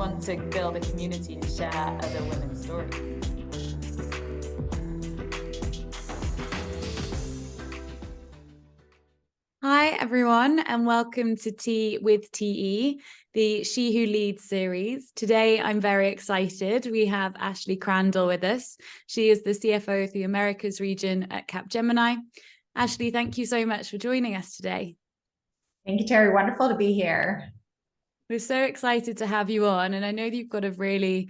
want to build a community and share other women's stories. Hi, everyone, and welcome to Tea with TE, the She Who Leads series. Today, I'm very excited. We have Ashley Crandall with us. She is the CFO of the Americas region at Capgemini. Ashley, thank you so much for joining us today. Thank you, Terri. Wonderful to be here. We're so excited to have you on, and I know that you've got a really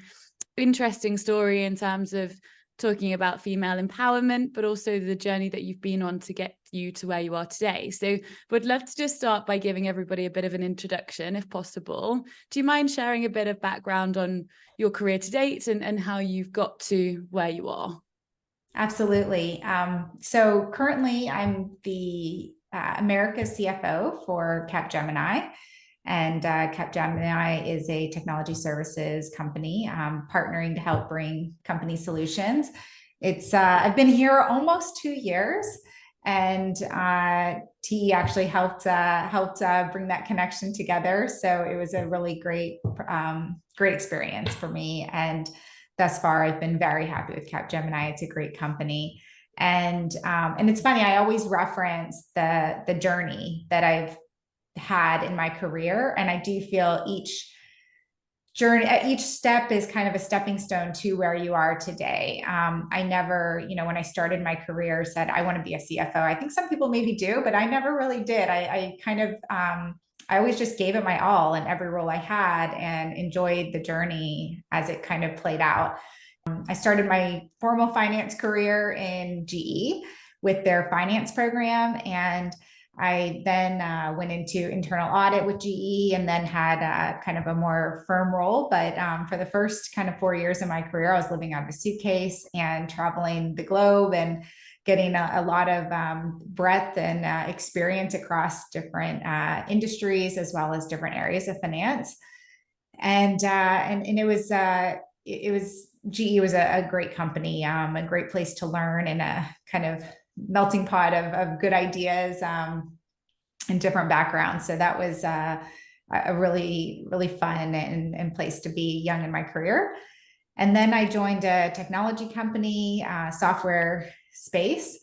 interesting story in terms of talking about female empowerment, but also the journey that you've been on to get you to where you are today. So would love to just start by giving everybody a bit of an introduction, if possible. Do you mind sharing a bit of background on your career to date and how you've got to where you are? Absolutely. So currently I'm the Americas CFO for Capgemini. And Capgemini is a technology services company partnering to help bring company solutions. I've been here almost 2 years, and TE actually helped bring that connection together. So it was a really great experience for me. And thus far, I've been very happy with Capgemini. It's a great company. And it's funny, I always reference the journey that I've had in my career. And I do feel each step is kind of a stepping stone to where you are today. I never, when I started my career, said I want to be a CFO. I think some people maybe do, but I never really did. I always just gave it my all in every role I had and enjoyed the journey as it kind of played out. I started my formal finance career in GE with their finance program, and I then went into internal audit with GE and then had kind of a more firm role. But for the first kind of 4 years of my career, I was living out of a suitcase and traveling the globe and getting a lot of breadth and experience across different industries as well as different areas of finance. And GE was a great company, a great place to learn, and a kind of melting pot of good ideas and different backgrounds. So that was a really, really fun and place to be young in my career. And then I joined a technology company, software space,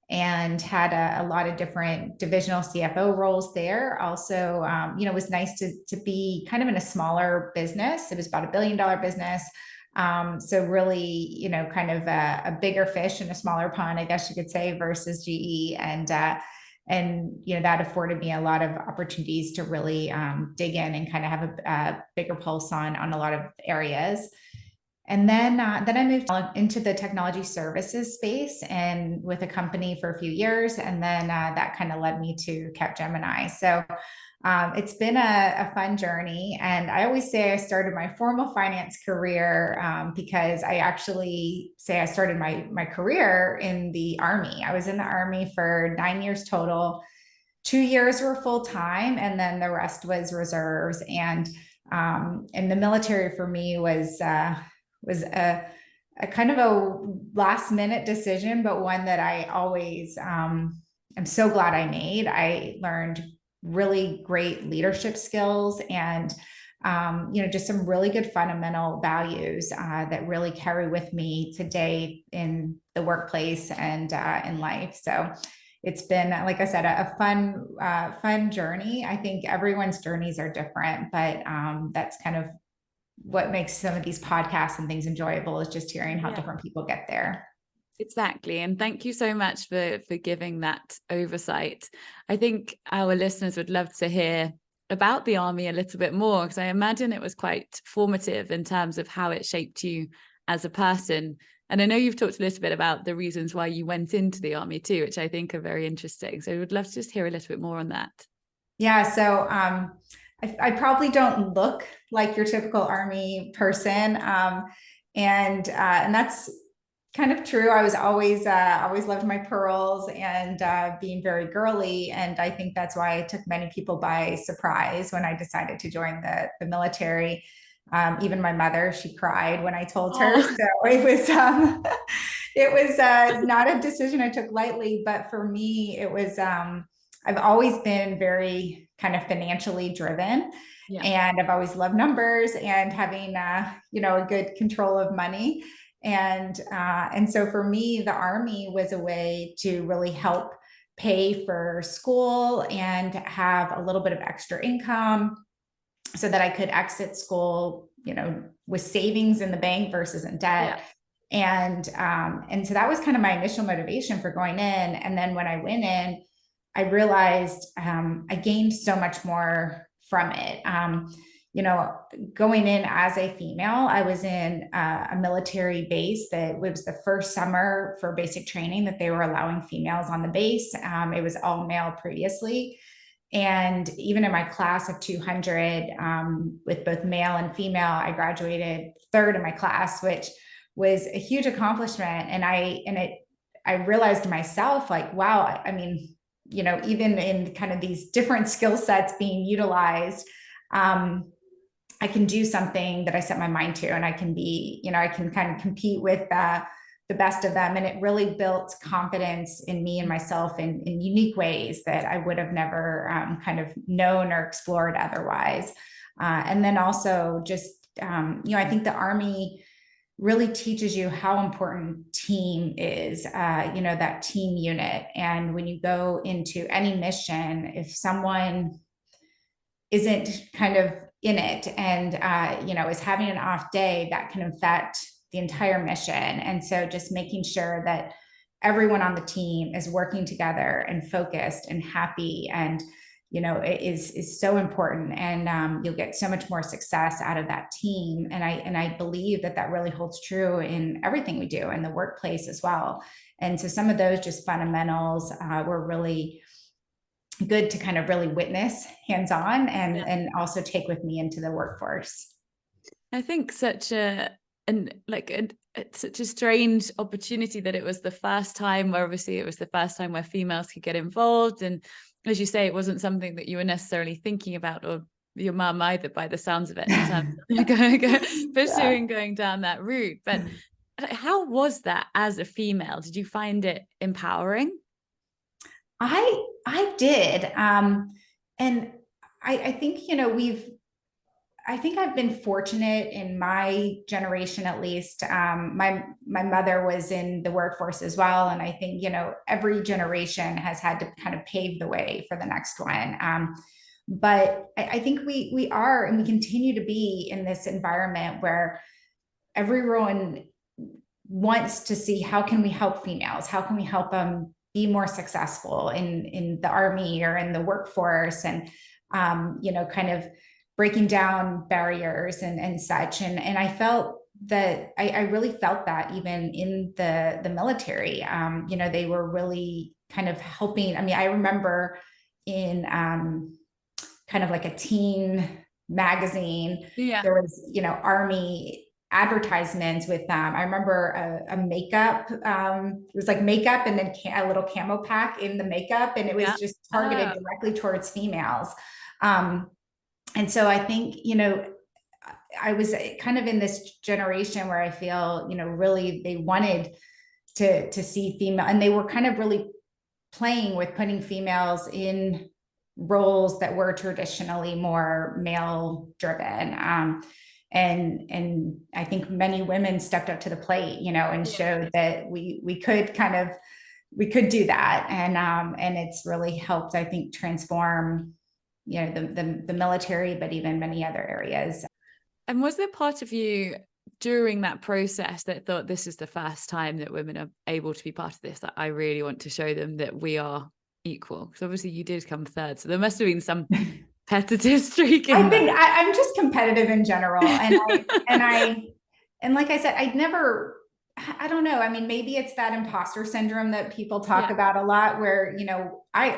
and had a lot of different divisional CFO roles there. Also, it was nice to be kind of in a smaller business. It was about $1 billion business. So really, kind of a bigger fish in a smaller pond, I guess you could say, versus GE. And that afforded me a lot of opportunities to really dig in and kind of have a bigger pulse on a lot of areas. And then I moved into the technology services space and with a company for a few years. And then that kind of led me to Capgemini. So it's been a fun journey. And I always say I started my formal finance career because I actually say I started my career in the Army. I was in the Army for 9 years total. 2 years were full time, and then the rest was reserves. And the military for me was a kind of a last minute decision, but one that I always am so glad I made. I learned really great leadership skills and just some really good fundamental values that really carry with me today in the workplace and in life. So it's been, like I said, a fun journey. I think everyone's journeys are different, but that's kind of what makes some of these podcasts and things enjoyable, is just hearing how different people get there. Exactly. And thank you so much for giving that oversight. I think our listeners would love to hear about the Army a little bit more, because I imagine it was quite formative in terms of how it shaped you as a person. And I know you've talked a little bit about the reasons why you went into the Army too, which I think are very interesting. So I would love to just hear a little bit more on that. Yeah. So I probably don't look like your typical Army person. And that's kind of true. I was always loved my pearls and being very girly. And I think that's why I took many people by surprise when I decided to join the military. Even my mother, she cried when I told her. So it was not a decision I took lightly, but for me, it was I've always been very kind of financially driven. Yeah. And I've always loved numbers and having, a good control of money. And so for me, the Army was a way to really help pay for school and have a little bit of extra income so that I could exit school, with savings in the bank versus in debt. Yeah. And so that was kind of my initial motivation for going in. And then when I went in, I realized I gained so much more from it. Going in as a female, I was in a military base that was the first summer for basic training that they were allowing females on the base. It was all male previously. And even in my class of 200, with both male and female, I graduated third in my class, which was a huge accomplishment. And I realized to myself, like, wow, I mean, even in kind of these different skill sets being utilized, I can do something that I set my mind to, and I can be, I can kind of compete with the best of them. And it really built confidence in me and myself in unique ways that I would have never kind of known or explored otherwise. And then also just, I think the Army really teaches you how important team is, that team unit. And when you go into any mission, if someone isn't kind of in it and, is having an off day, that can affect the entire mission. And so just making sure that everyone on the team is working together and focused and happy and, is so important. And you'll get so much more success out of that team. And I believe that really holds true in everything we do in the workplace as well. And so some of those just fundamentals were really good to kind of really witness hands-on and also take with me into the workforce. I think such a strange opportunity that it was the first time where obviously it was the first time where females could get involved. And as you say, it wasn't something that you were necessarily thinking about, or your mum either, by the sounds of it, in terms of pursuing going down that route. But how was that as a female? Did you find it empowering? I did. And I think, I think I've been fortunate in my generation, at least. My mother was in the workforce as well. And I think, every generation has had to kind of pave the way for the next one. But I think we are, and we continue to be in this environment where everyone wants to see, how can we help females? How can we help them be more successful in the Army or in the workforce? And, kind of breaking down barriers and such. And I felt that I really felt that even in the military, they were really kind of helping. I mean, I remember in kind of like a teen magazine, there was, Army advertisements with I remember a makeup, it was like makeup and then a little camo pack in the makeup, and it was just targeted directly towards females. And so I think, I was kind of in this generation where I feel, really they wanted to see female, and they were kind of really playing with putting females in roles that were traditionally more male driven. And I think many women stepped up to the plate, and showed that we could do that. And it's really helped, I think, transform, the military, but even many other areas. And was there part of you during that process that thought, this is the first time that women are able to be part of this, that I really want to show them that we are equal? Because obviously you did come third, so there must have been some competitive streak in I think I'm just competitive in general. And and like I said, I don't know. I mean, maybe it's that imposter syndrome that people talk about a lot, where,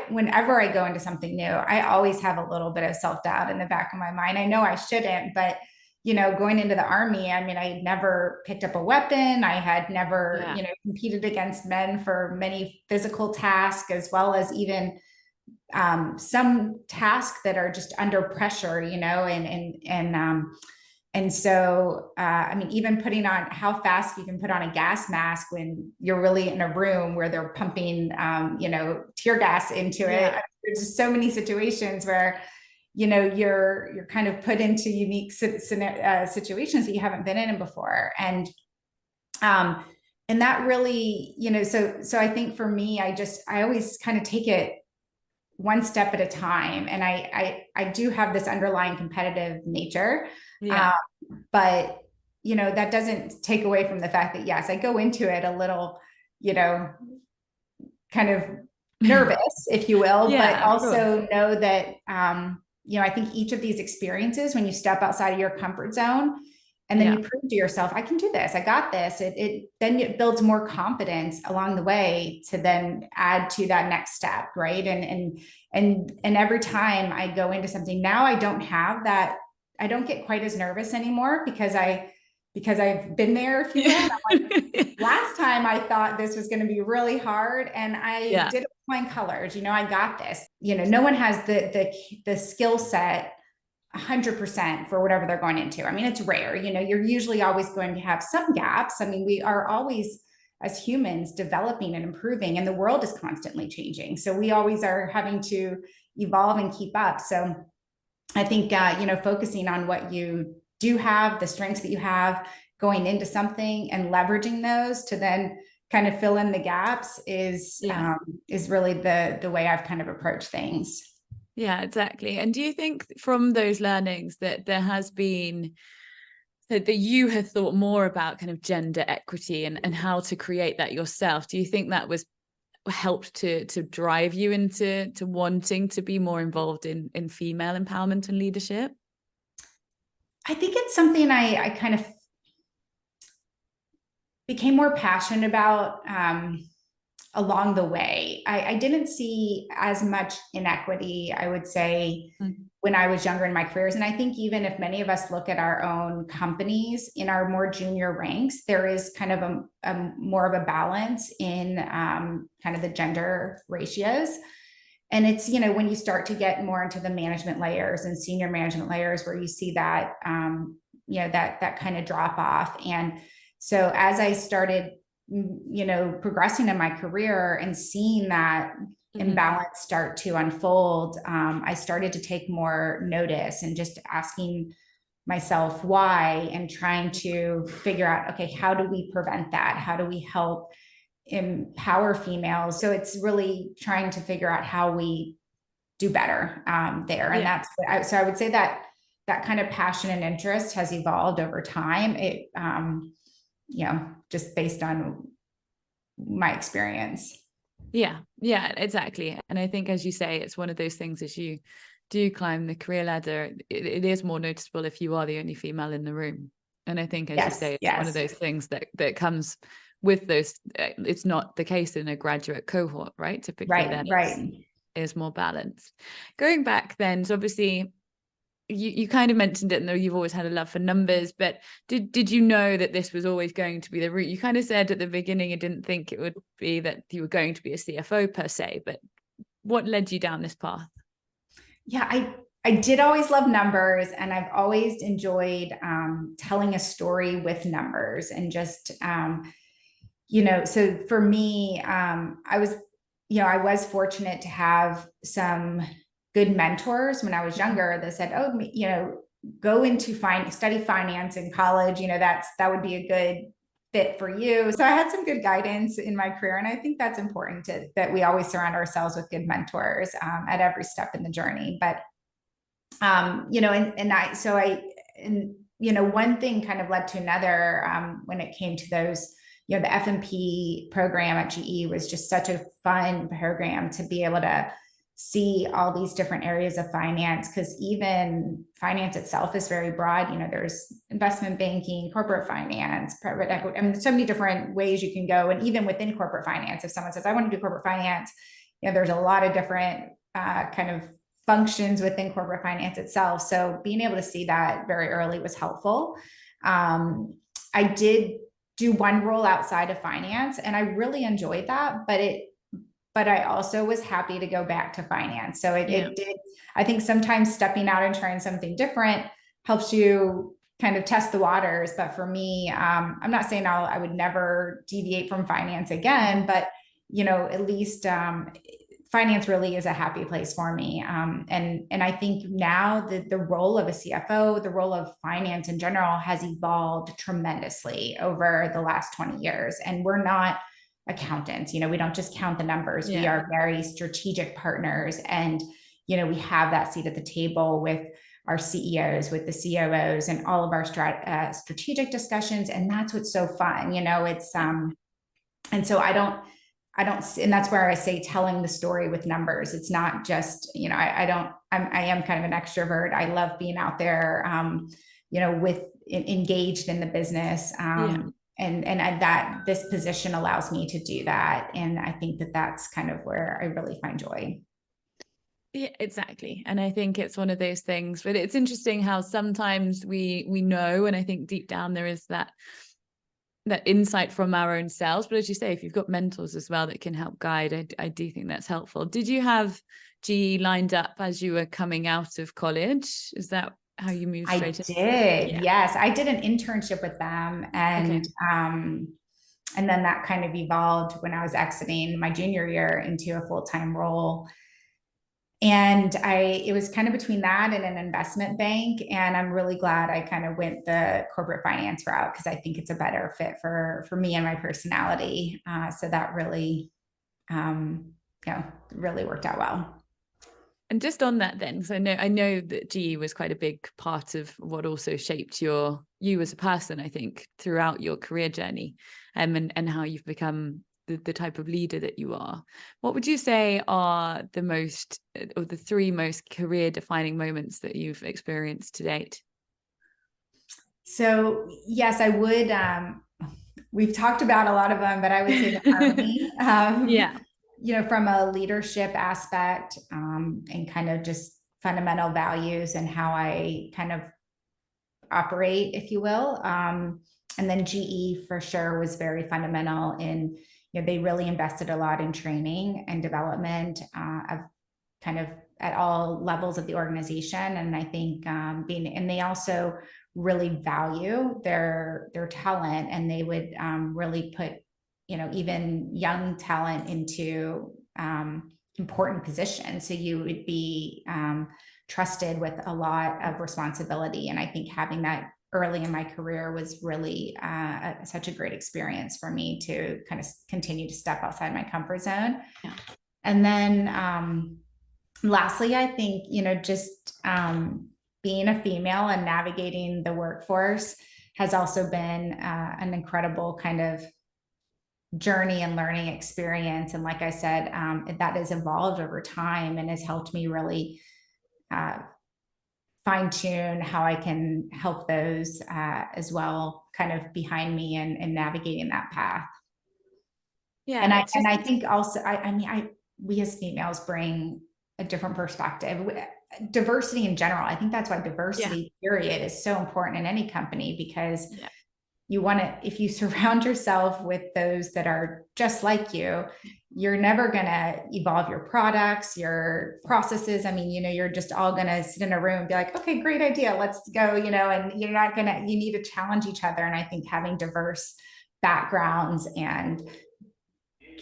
whenever I go into something new, I always have a little bit of self-doubt in the back of my mind. I know I shouldn't, but, going into the Army, I mean, I had never picked up a weapon. I had never, competed against men for many physical tasks, as well as even some tasks that are just under pressure, and so, I mean, even putting on, how fast you can put on a gas mask when you're really in a room where they're pumping, tear gas into it. there's just so many situations where, you know, you're kind of put into unique situations that you haven't been in before. And that really, you know, so I think for me, I always kind of take it one step at a time. And I do have this underlying competitive nature. Yeah. But, you know, that doesn't take away from the fact that, yes, I go into it a little, you know, kind of nervous, if you will, Yeah, but also know that, you know, I think each of these experiences, when you step outside of your comfort zone, and then you prove to yourself, I can do this, I got this. Then it builds more confidence along the way to then add to that next step, right? And every time I go into something now, I don't have that. I don't get quite as nervous anymore because I've been there, if you will. Like, last time I thought this was going to be really hard, and I did it with flying colors. You know, I got this. You know, no one has the skill set 100% for whatever they're going into. I mean, it's rare. You know, you're usually always going to have some gaps. I mean, we are always, as humans, developing and improving, and the world is constantly changing. So we always are having to evolve and keep up. So I think, you know, focusing on what you do have, the strengths that you have going into something, and leveraging those to then kind of fill in the gaps is really the way I've kind of approached things. Yeah, exactly. And do you think from those learnings that there has been, that you have thought more about kind of gender equity and how to create that yourself? Do you think that was helped to drive you into wanting to be more involved in female empowerment and leadership? I think it's something I kind of became more passionate about along the way. I didn't see as much inequity, I would say, when I was younger in my careers. And I think even if many of us look at our own companies in our more junior ranks, there is kind of a more of a balance in kind of the gender ratios. And it's, you know, when you start to get more into the management layers and senior management layers where you see that, you know, that kind of drop off. And so as I started, you know, progressing in my career and seeing that imbalance start to unfold, I started to take more notice and just asking myself why, and trying to figure out, okay, how do we prevent that? How do we help empower females? So it's really trying to figure out how we do better there. And that's what so I would say that kind of passion and interest has evolved over time. It, you know, just based on my experience. Yeah, exactly. And I think, as you say, it's one of those things, as you do climb the career ladder, it is more noticeable if you are the only female in the room. And I think, as you say, it's one of those things that comes with those. It's not the case in a graduate cohort, right? Typically, that is more balanced. Going back then, so obviously you kind of mentioned it, and though you've always had a love for numbers, but did you know that this was always going to be the route? You kind of said at the beginning you didn't think it would be that you were going to be a CFO per se, but what led you down this path? Yeah, I did always love numbers, and I've always enjoyed telling a story with numbers, and just you know, so for me, I was fortunate to have some good mentors when I was younger that said, oh, you know, go into study finance in college, you know, that would be a good fit for you. So I had some good guidance in my career. And I think that's important that we always surround ourselves with good mentors at every step in the journey. But, you know, and you know, one thing kind of led to another when it came to those, you know, the F&P program at GE was just such a fun program to be able to see all these different areas of finance, because even finance itself is very broad. You know, there's investment banking, corporate finance, private equity. I mean, there's so many different ways you can go. And even within corporate finance, if someone says, I want to do corporate finance, you know, there's a lot of different kind of functions within corporate finance itself. So being able to see that very early was helpful. I did do one role outside of finance, and I really enjoyed that, but I also was happy to go back to finance. So it did, I think sometimes stepping out and trying something different helps you kind of test the waters. But for me, I'm not saying I would never deviate from finance again, but, you know, at least finance really is a happy place for me. And I think now the role of a CFO, the role of finance in general has evolved tremendously over the last 20 years. And we're not accountants, we don't just count the numbers. We are very strategic partners. And, we have that seat at the table with our CEOs, with the COOs, and all of our strategic discussions. And that's what's so fun, it's, and so I don't, and that's where I say telling the story with numbers. It's not just, I am kind of an extrovert. I love being out there, engaged in the business. And that this position allows me to do that. And I think that that's kind of where I really find joy. Yeah, exactly. And I think it's one of those things, but it's interesting how sometimes we know, and I think deep down there is that insight from our own selves. But as you say, if you've got mentors as well that can help guide, I do think that's helpful. Did you have GE lined up as you were coming out of college? Is that how you moved straight in? I did. Yes. I did an internship with them, and then that kind of evolved when I was exiting my junior year into a full-time role. And it was kind of between that and an investment bank. And I'm really glad I kind of went the corporate finance route, because I think it's a better fit for me and my personality. So that really, really worked out well. And just on that then, because I know that GE was quite a big part of what also shaped you as a person, I think, throughout your career journey, and how you've become the type of leader that you are. What would you say are the three most career defining moments that you've experienced to date? So yes, I would, we've talked about a lot of them, but I would say the Army, from a leadership aspect, and kind of just fundamental values and how I kind of operate, if you will. And then GE for sure was very fundamental in, they really invested a lot in training and development of kind of at all levels of the organization. And I think and they also really value their talent, and they would really put, even young talent into important positions. So you would be trusted with a lot of responsibility. And I think having that early in my career was really such a great experience for me to kind of continue to step outside my comfort zone. Yeah. And then lastly, I think, just being a female and navigating the workforce has also been an incredible kind of journey and learning experience. And like I said, that has evolved over time and has helped me really fine tune how I can help those as well, kind of behind me and navigating that path. Yeah. And I think also, we as females bring a different perspective. Diversity in general. I think that's why diversity period is so important in any company, because you want to, if you surround yourself with those that are just like you, you're never going to evolve your products, your processes. I mean, you're just all going to sit in a room and be like, okay, great idea. Let's go, and you're not going to, you need to challenge each other. And I think having diverse backgrounds and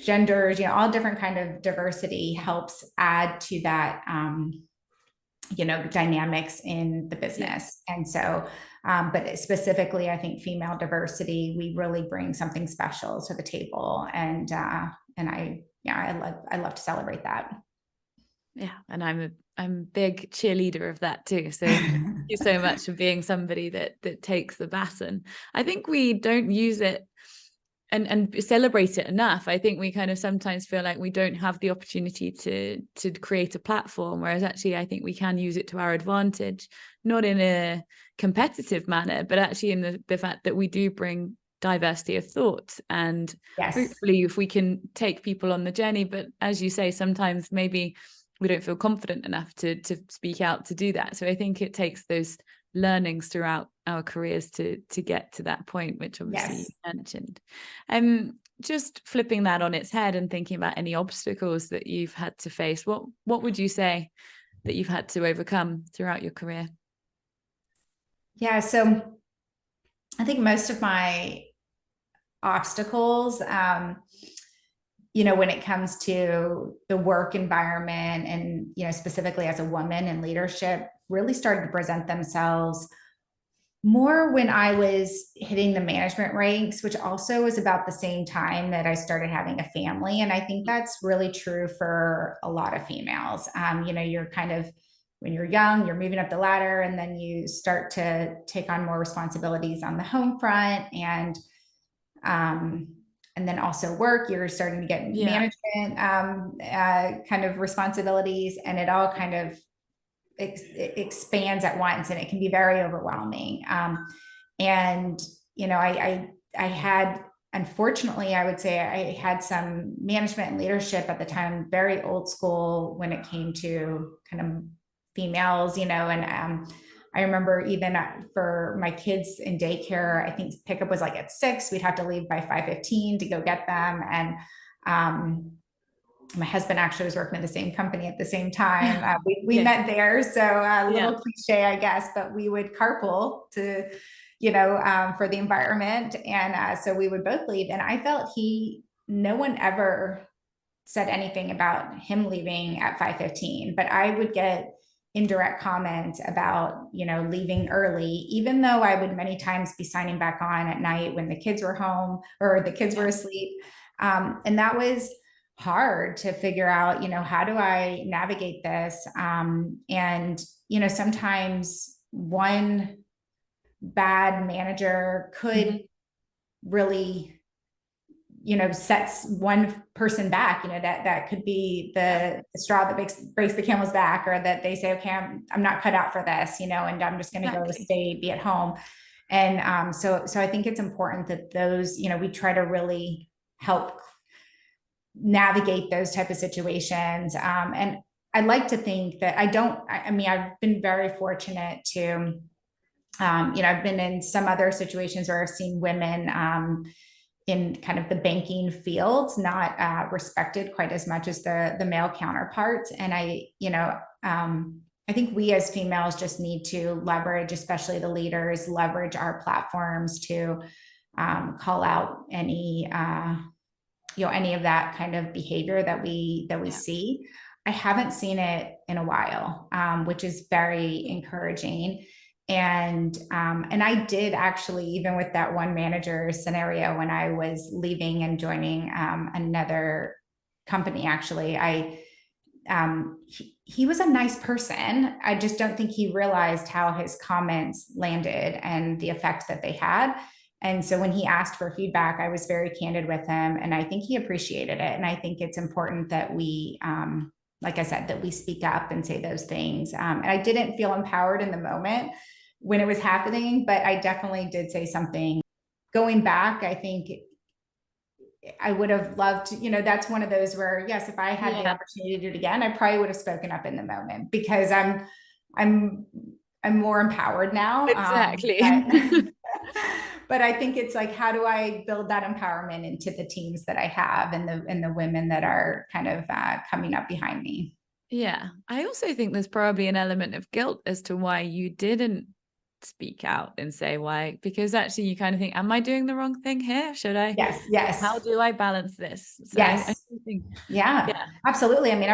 genders, all different kind of diversity helps add to that, dynamics in the business. And so, but specifically, I think female diversity, we really bring something special to the table. And I love to celebrate that. Yeah. And I'm a big cheerleader of that too. So thank you so much for being somebody that takes the baton. I think we don't use it and celebrate it enough. I think we kind of sometimes feel like we don't have the opportunity to create a platform, whereas actually I think we can use it to our advantage, not in a competitive manner, but actually in the fact that we do bring diversity of thought. And hopefully if we can take people on the journey, but as you say, sometimes maybe we don't feel confident enough to speak out to do that. So I think it takes those learnings throughout our careers to get to that point, which obviously you mentioned. Just flipping that on its head and thinking about any obstacles that you've had to face, what would you say that you've had to overcome throughout your career? Yeah, so I think most of my obstacles when it comes to the work environment and, specifically as a woman in leadership, really started to present themselves more when I was hitting the management ranks, which also was about the same time that I started having a family. And I think that's really true for a lot of females. You're kind of, when you're young, you're moving up the ladder, and then you start to take on more responsibilities on the home front, and then also work, you're starting to get management kind of responsibilities, and it all kind of expands at once, and it can be very overwhelming. And I had, unfortunately, I would say I had some management and leadership at the time, very old school when it came to kind of females, and I remember even for my kids in daycare, I think pickup was like at 6, we'd have to leave by 5:15 to go get them. And my husband actually was working at the same company at the same time. We met there. So a little cliche, I guess, but we would carpool to, for the environment. And so we would both leave. And I felt no one ever said anything about him leaving at 5:15, but I would get indirect comments about, leaving early, even though I would many times be signing back on at night when the kids were home or the kids were asleep. And that was hard to figure out, how do I navigate this? And, sometimes one bad manager could really, sets one person back, that could be the straw that breaks the camel's back, or that they say, okay, I'm not cut out for this, and I'm just going to go be at home. And so I think it's important that those, we try to really help navigate those type of situations. And I'd like to think that I've been very fortunate to, I've been in some other situations where I've seen women, in kind of the banking fields, not respected quite as much as the male counterparts. And I think we as females just need to leverage, especially the leaders, leverage our platforms to call out any of that kind of behavior that we see. I haven't seen it in a while, which is very encouraging. And I did actually, even with that one manager scenario, when I was leaving and joining another company, actually, he was a nice person. I just don't think he realized how his comments landed and the effect that they had. And so when he asked for feedback, I was very candid with him, and I think he appreciated it. And I think it's important that we, like I said, that we speak up and say those things. And I didn't feel empowered in the moment when it was happening, but I definitely did say something. Going back, I think I would have loved to, that's one of those where, yes, if I had the opportunity to do it again, I probably would have spoken up in the moment, because I'm more empowered now. Exactly. But I think it's like, how do I build that empowerment into the teams that I have, and the women that are kind of coming up behind me? Yeah. I also think there's probably an element of guilt as to why you didn't speak out and say why, because actually you kind of think, am I doing the wrong thing here? Should I? Yes. How do I balance this? So yes. I think, absolutely. I mean,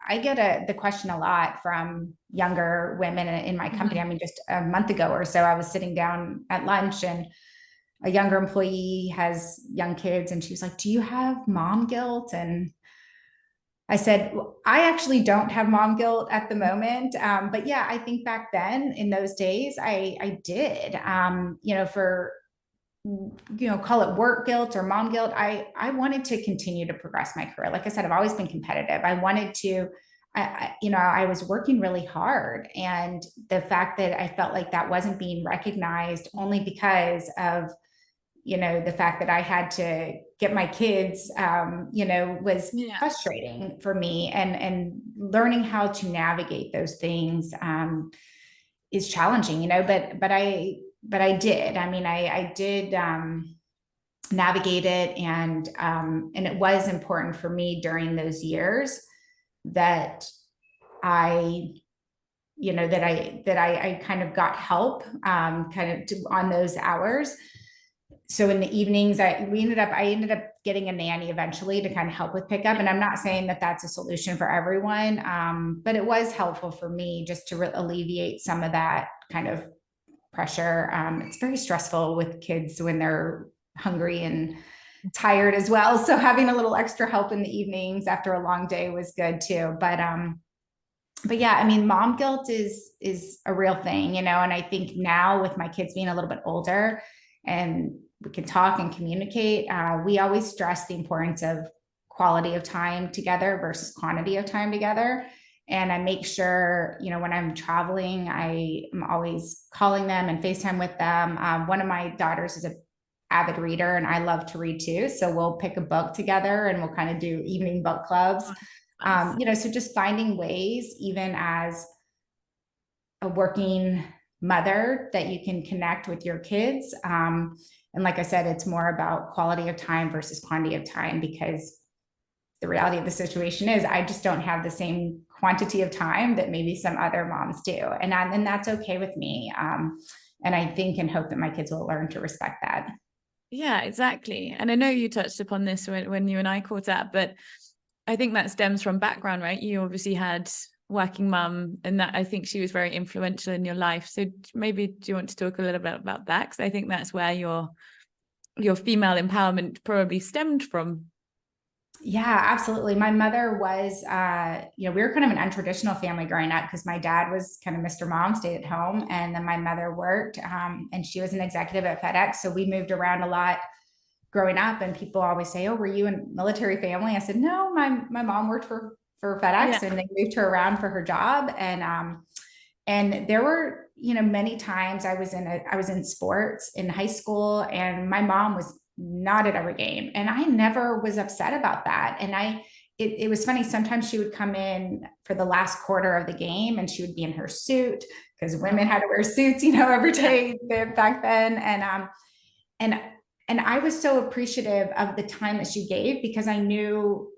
I get the question a lot from younger women in my company. I mean, just a month ago or so, I was sitting down at lunch, and a younger employee has young kids, and she was like, do you have mom guilt? And I said, well, I actually don't have mom guilt at the moment. But yeah, I think back then in those days, I did, call it work guilt or mom guilt. I wanted to continue to progress my career. Like I said, I've always been competitive. I wanted to, I was working really hard. And the fact that I felt like that wasn't being recognized only because of, the fact that I had to get my kids, was frustrating for me, and learning how to navigate those things, is challenging, but I did. I mean, I did, navigate it. And it was important for me during those years that I kind of got help, on those hours. so in the evenings, I ended up getting a nanny eventually to kind of help with pickup. And I'm not saying that that's a solution for everyone, but it was helpful for me just to alleviate some of that kind of pressure. It's very stressful with kids when they're hungry and tired as well. So having a little extra help in the evenings after a long day was good too. But yeah, I mean, mom guilt is a real thing, and I think now with my kids being a little bit older and we can talk and communicate, we always stress the importance of quality of time together versus quantity of time together. And I make sure, when I'm traveling, I am always calling them and FaceTime with them. One of my daughters is an avid reader and I love to read too. So we'll pick a book together and we'll kind of do evening book clubs. So just finding ways, even as a working mother, that you can connect with your kids. And like I said, it's more about quality of time versus quantity of time, because the reality of the situation is I just don't have the same quantity of time that maybe some other moms do. And that's okay with me. And I think and hope that my kids will learn to respect that. Yeah, exactly. And I know you touched upon this when you and I caught up, but I think that stems from background, right? You obviously had working mum, and that, I think she was very influential in your life. So maybe do you want to talk a little bit about that? Because I think that's where your female empowerment probably stemmed from. Yeah, absolutely. My mother was, we were kind of an untraditional family growing up because my dad was kind of Mr. Mom, stayed at home, and then my mother worked, and she was an executive at FedEx. So we moved around a lot growing up, and people always say, "Oh, were you a military family?" I said, "No, my mom worked for FedEx, and they moved her around for her job." And there were, many times I was in sports in high school, and my mom was not at every game, and I never was upset about that. And it was funny. Sometimes she would come in for the last quarter of the game, and she would be in her suit, because women had to wear suits, every day back then. And I was so appreciative of the time that she gave, because I knew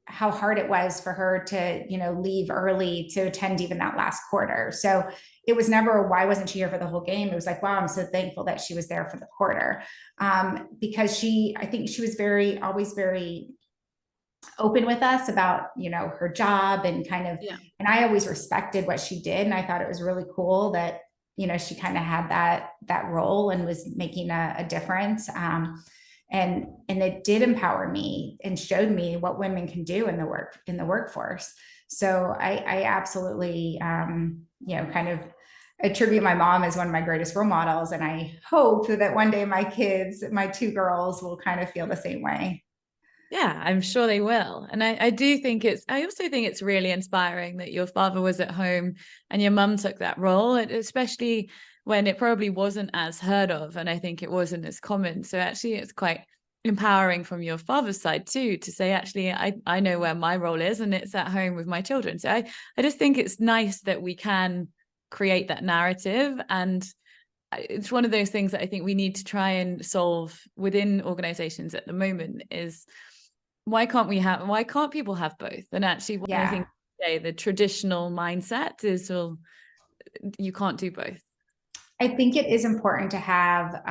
how hard it was for her to, leave early to attend even that last quarter. So it was never, why wasn't she here for the whole game? It was like, wow, I'm so thankful that she was there for the quarter. Because I think she was always very open with us about, her job and kind of, and I always respected what she did. And I thought it was really cool that, she kind of had that role and was making a difference. And it did empower me and showed me what women can do in the workforce. So I absolutely, kind of attribute my mom as one of my greatest role models. And I hope that one day my kids, my two girls, will kind of feel the same way. Yeah, I'm sure they will. And I also think it's really inspiring that your father was at home and your mum took that role, especially when it probably wasn't as heard of. And I think it wasn't as common. So actually it's quite empowering from your father's side too, to say, actually, I know where my role is, and it's at home with my children. So I just think it's nice that we can create that narrative. And it's one of those things that I think we need to try and solve within organizations at the moment is, why can't people have both? And actually, one of the things today, the traditional mindset is, well, you can't do both. I think it is important to have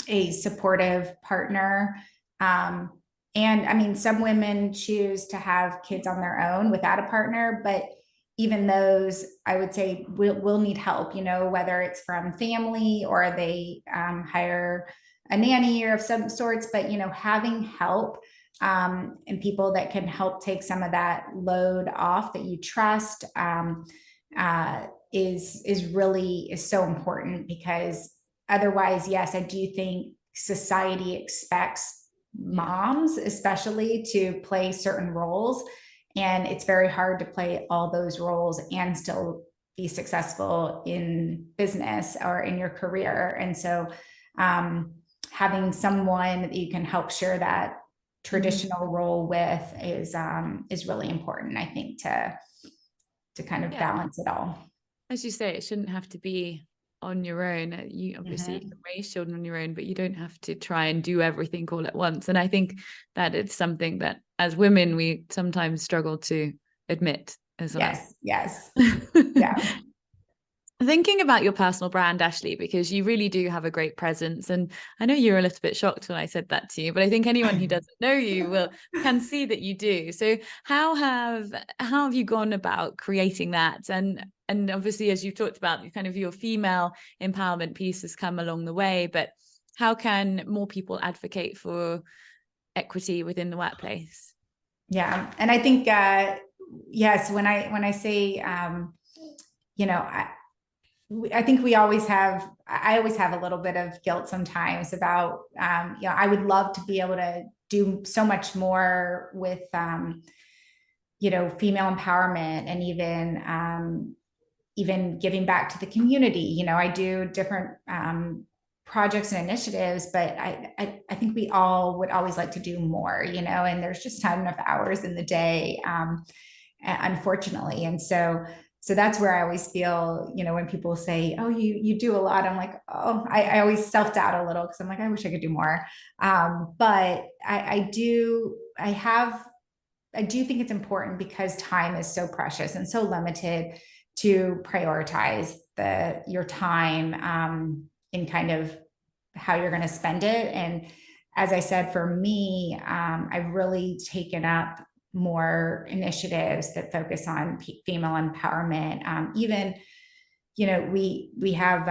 a supportive partner. And I mean, some women choose to have kids on their own without a partner, but even those, I would say, will need help, whether it's from family or they hire a nanny or of some sorts, but, having help and people that can help take some of that load off, that you trust, is so important. Because otherwise, yes, I do think society expects moms especially to play certain roles, and it's very hard to play all those roles and still be successful in business or in your career. And so having someone that you can help share that traditional role with is really important, I think, to kind of balance it all. As you say, it shouldn't have to be on your own. You obviously you can raise children on your own, but you don't have to try and do everything all at once. And I think that it's something that as women we sometimes struggle to admit as well. Yes. Yeah. Thinking about your personal brand, Ashley, because you really do have a great presence. And I know you're a little bit shocked when I said that to you, but I think anyone who doesn't know you can see that you do. So how have you gone about creating that? And obviously, as you've talked about, kind of your female empowerment piece has come along the way, but how can more people advocate for equity within the workplace? Yeah. And I think, yes, when I say, you know, I think I always have a little bit of guilt sometimes about, I would love to be able to do so much more with, female empowerment, and even giving back to the community. I do different, projects and initiatives, but I think we all would always like to do more, and there's just not enough hours in the day, unfortunately. And so that's where I always feel, when people say, oh, you do a lot, I'm like, oh, I always self-doubt a little, because I'm like, I wish I could do more. But I do think it's important, because time is so precious and so limited, to prioritize your time, in kind of how you're going to spend it. And as I said, for me, I've really taken up more initiatives that focus on female empowerment. Even, we have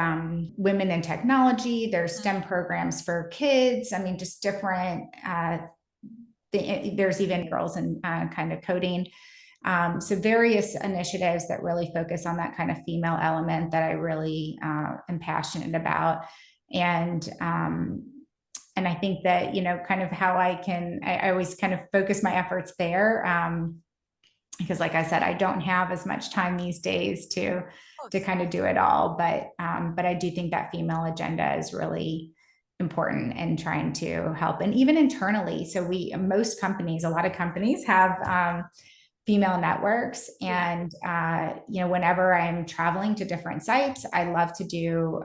women in technology, there's STEM programs for kids. I mean, just different, there's even girls in kind of coding. So various initiatives that really focus on that kind of female element that I really am passionate about. And I think that, kind of how I always kind of focus my efforts there. Because like I said, I don't have as much time these days to kind of do it all, but I do think that female agenda is really important in trying to help. And even internally, so a lot of companies have, female networks. And, whenever I'm traveling to different sites, I love to do,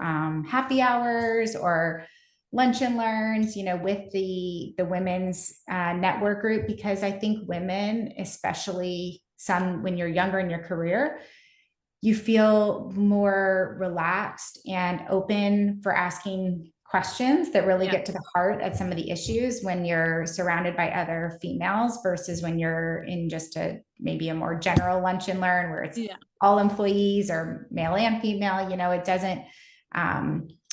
happy hours or lunch and learns, with the women's network group, because I think women, especially when you're younger in your career, you feel more relaxed and open for asking questions that really get to the heart of some of the issues when you're surrounded by other females, versus when you're in just maybe a more general lunch and learn where it's all employees, or male and female.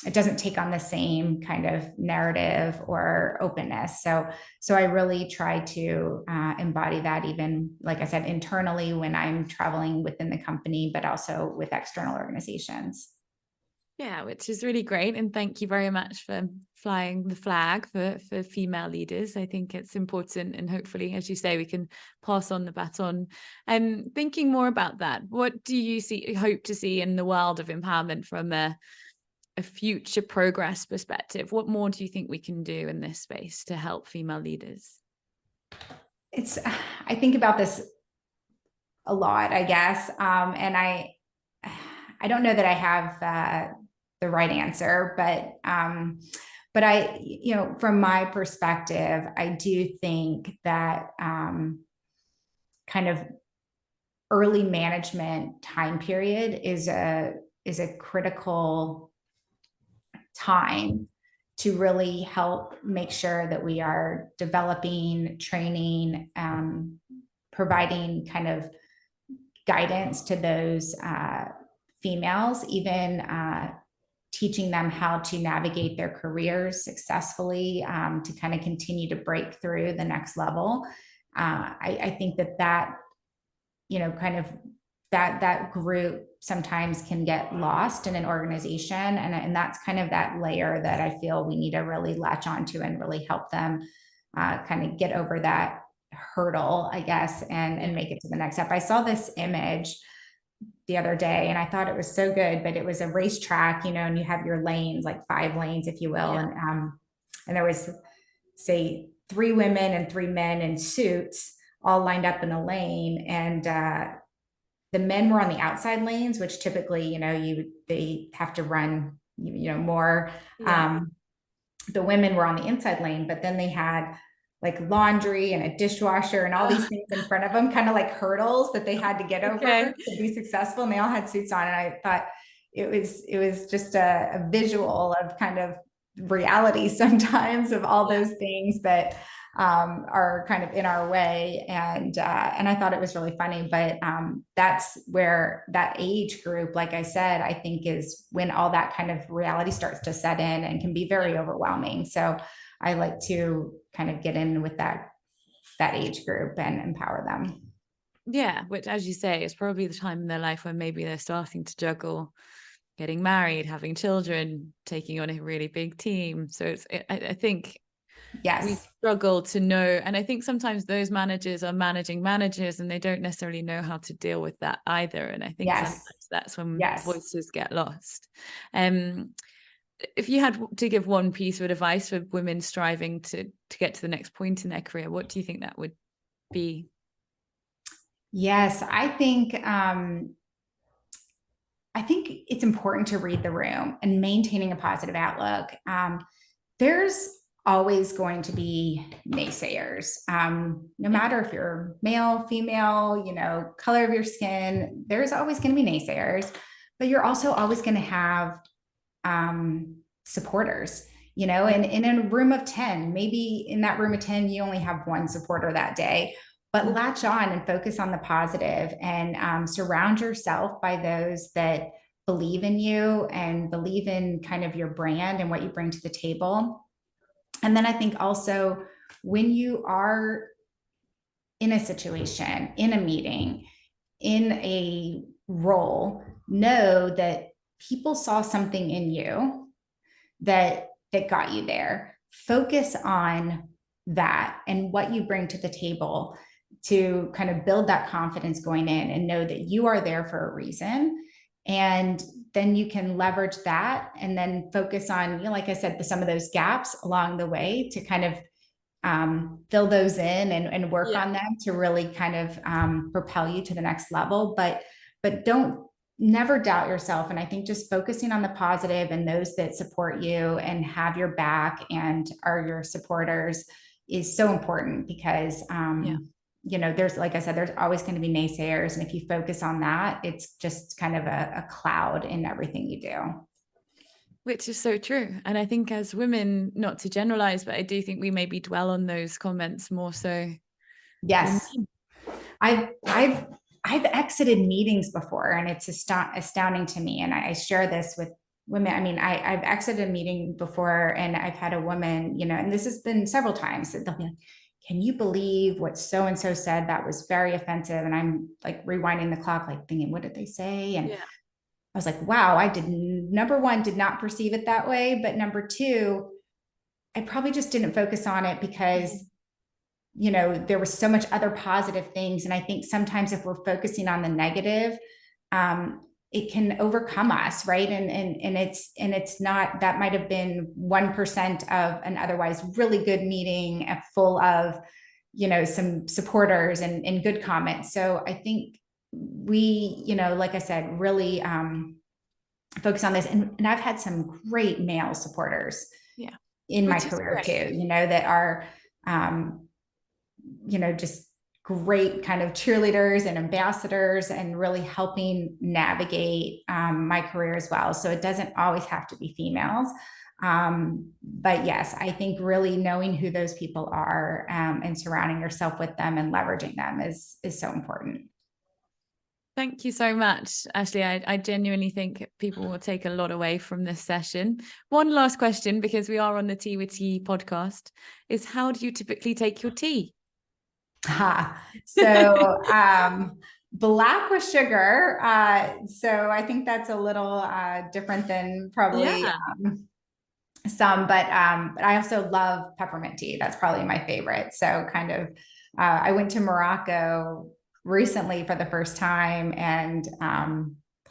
It doesn't take on the same kind of narrative or openness. So I really try to embody that, even, like I said, internally when I'm traveling within the company, but also with external organizations. Yeah, which is really great. And thank you very much for flying the flag for female leaders. I think it's important. And hopefully, as you say, we can pass on the baton. And thinking more about that, what do you hope to see in the world of empowerment from a future progress perspective? What more do you think we can do in this space to help female leaders? I think about this a lot, I guess. And I don't know that I have the right answer, but I, from my perspective, I do think that kind of early management time period is a critical time to really help make sure that we are developing, training, providing kind of guidance to those females, even teaching them how to navigate their careers successfully, to kind of continue to break through the next level. I think that kind of that group sometimes can get lost in an organization. And that's kind of that layer that I feel we need to really latch onto and really help them kind of get over that hurdle, I guess, and make it to the next step. I saw this image the other day and I thought it was so good, but it was a racetrack, and you have your lanes, like 5 lanes, if you will. Yeah. And there was, say, 3 women and 3 men in suits all lined up in a lane. And the men were on the outside lanes, which typically, they have to run, more. Yeah. The women were on the inside lane, but then they had like laundry and a dishwasher and all these things in front of them, kind of like hurdles that they had to get over to be successful. And they all had suits on. And I thought it was just a visual of kind of reality sometimes of all those things that are kind of in our way. And I thought it was really funny, but that's where that age group, like I said, I think is when all that kind of reality starts to set in and can be very overwhelming. So I like to kind of get in with that age group and empower them. Yeah, which, as you say, is probably the time in their life when maybe they're starting to juggle getting married, having children, taking on a really big team. So I think we struggle to know. And I think sometimes those managers are managing managers and they don't necessarily know how to deal with that either. And I think sometimes that's when voices get lost. If you had to give one piece of advice for women striving to get to the next point in their career, what do you think that would be? Yes, I think it's important to read the room and maintaining a positive outlook. There's always going to be naysayers, no matter if you're male, female, color of your skin, there's always going to be naysayers, but you're also always going to have supporters, and in a room of 10, maybe in that room of 10, you only have one supporter that day, but latch on and focus on the positive and surround yourself by those that believe in you and believe in kind of your brand and what you bring to the table. And then I think also when you are in a situation, in a meeting, in a role, know that people saw something in you that got you there. Focus on that and what you bring to the table to kind of build that confidence going in and know that you are there for a reason. And then you can leverage that and then focus on, like I said, some of those gaps along the way to kind of fill those in and work on them to really kind of propel you to the next level. But never doubt yourself. And I think just focusing on the positive and those that support you and have your back and are your supporters is so important because, there's, like I said, there's always going to be naysayers. And if you focus on that, it's just kind of a cloud in everything you do. Which is so true. And I think as women, not to generalize, but I do think we maybe dwell on those comments more so. Yes. I've exited meetings before and it's astounding to me. And I share this with women. I mean, I've exited a meeting before and I've had a woman, and this has been several times that they'll be like, can you believe what so-and-so said? That was very offensive. And I'm like rewinding the clock, like thinking, what did they say? And I was like, wow, number one, did not perceive it that way. But number two, I probably just didn't focus on it because there was so much other positive things. And I think sometimes if we're focusing on the negative, it can overcome us. Right. And it's not, that might've been 1% of an otherwise really good meeting full of, some supporters and good comments. So I think we, like I said, really focus on this. And I've had some great male supporters in my career too, that are, just great kind of cheerleaders and ambassadors and really helping navigate my career as well. So it doesn't always have to be females. But yes, I think really knowing who those people are and surrounding yourself with them and leveraging them is so important. Thank you so much, Ashley. I genuinely think people will take a lot away from this session. One last question, because we are on the Tea with Tea podcast, is how do you typically take your tea? So black with sugar. So I think that's a little different than probably some, but I also love peppermint tea. That's probably my favorite. So kind of, I went to Morocco recently for the first time and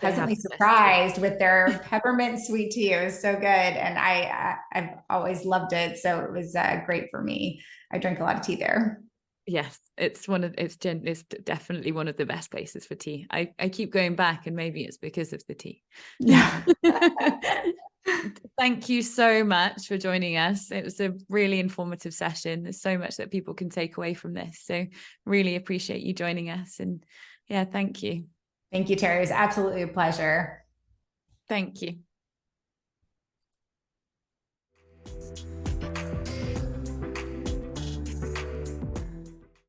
pleasantly surprised with their peppermint sweet tea. It was so good. And I've always loved it. So it was great for me. I drink a lot of tea there. Yes, it's definitely one of the best places for tea. I keep going back and maybe it's because of the tea. Yeah. Thank you so much for joining us. It was a really informative session. There's so much that people can take away from this. So really appreciate you joining us. And thank you. Thank you, Terri. It was absolutely a pleasure. Thank you.